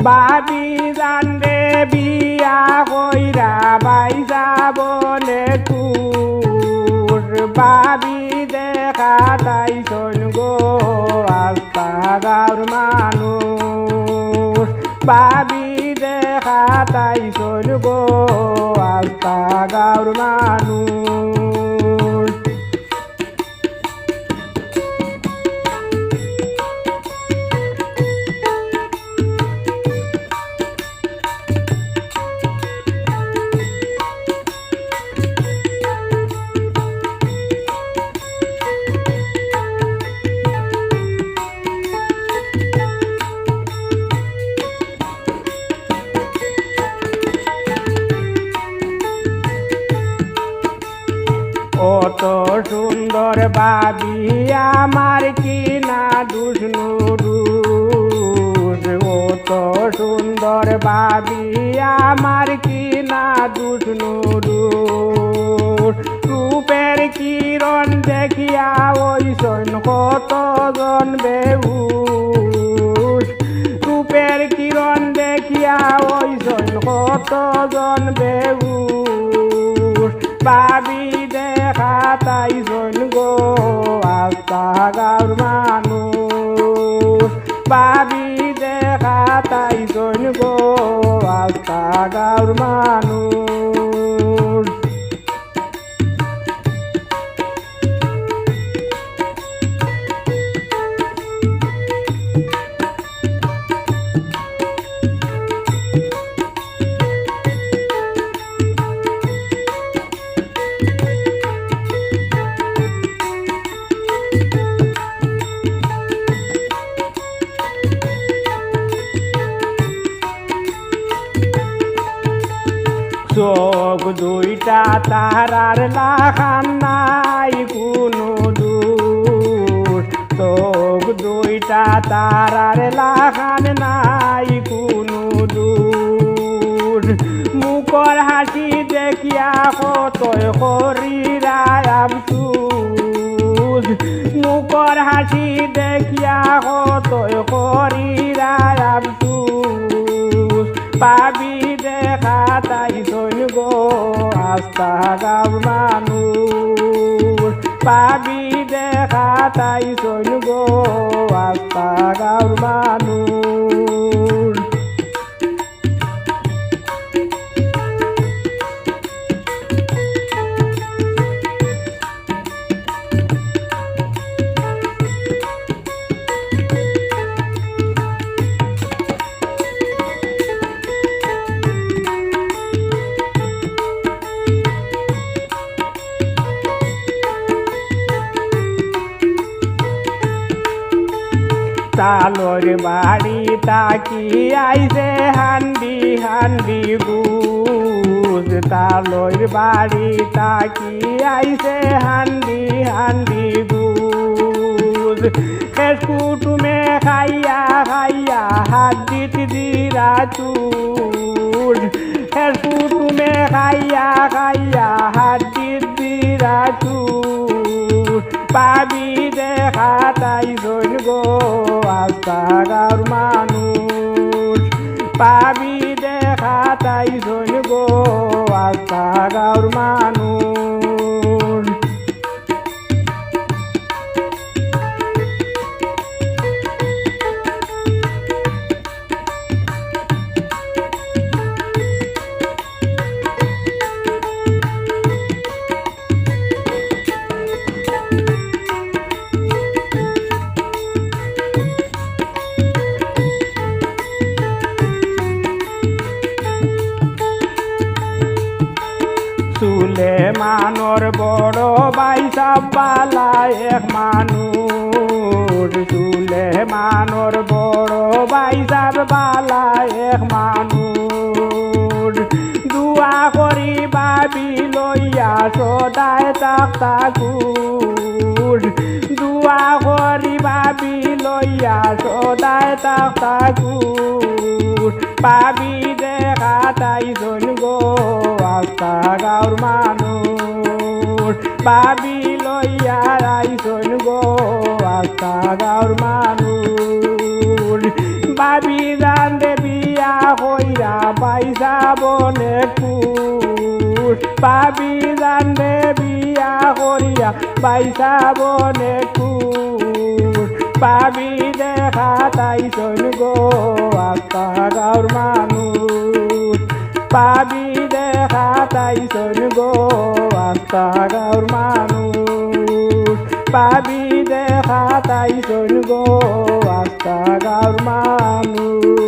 বাবি জানরে বিয়া কইরা বাইসা বলে কুর বাবি দেখা তাইছন গো আস্তা গাঁর মানুষ বাবি দেখা তাইছন গো আস্তা গাঁর মানুষ অত সুন্দর বাবি আমার কি না দুষ্ণুরুষ অত সুন্দর বাবি আমার কি না দুষ্ণুরুষ রূপের কিরণ দেখিয়া ওই সৈন কতজন বেহুশ রূপের কিরণ দেখিয়া ওই সৈন কতজন বেহুশ বাবি দেখা তাইছন গো আস্তা গাঁর মানুষ বাবি দেখা তাইছন গো আস্তা গাঁর মানুষ চোখ দুইটা তারার লাখান নাই কোনো দূর চোখ দুইটা তারার লাখান নাই কোনো দূর মুখর হাসি দেখিয়া কতই করিরায় আফসুস মুখর হাসি দেখিয়া কতই করিরায় আফসুস পাবি দেখা তাইছন গো আস্তা গাঁর মানুষ পাবি দেখা তাইছন গো আস্তা গাঁর মানুষ তালর বাড়ি তাকি আইছে হান্ডি হান্ডি গুজ তালর বাড়ি তাকি আইছে হান্ডি হান্ডি গুজ খেস কুটুমে খাইয়া খাইয়া হাত দিত দিরা চুর খেস কুটুমে খাইয়া খাইয়া হাত দিত দিরা চুর পাবি দেখা তাইছন গো আস্তা গাঁর মানুষ পাবি দেখা তাইছন গো আস্তা গাঁর মানুষ সুলেমানর বড় ভাই সাব্বালা এক মানুষ সুলেমানর বড় ভাই সাব্বালা এক মানুষ দুয়া করি বাবি লইয়া সদায় তাকুর দুয়া করি বাবি লইয়া সদায় তাকুর পাবি দেখা তাইছন গো আস্তা গাঁর মানুষ পাবি লইয়া আইছন গো আস্তা গাঁর মানুষ বাবি জান দেবী বিয়া কইরা পাইসা বনে কুশ পাবি জানবে বিয়া করিয়া পাইসা বনে কুশ পাবি দেখা তাই শোন গো আস্তা গাঁর মানুষ পাবি দেখা তাই শোন গো আস্তা গাঁর মানুষ পাবি দেখা তাই শোন গো আস্তা গাঁর মানুষ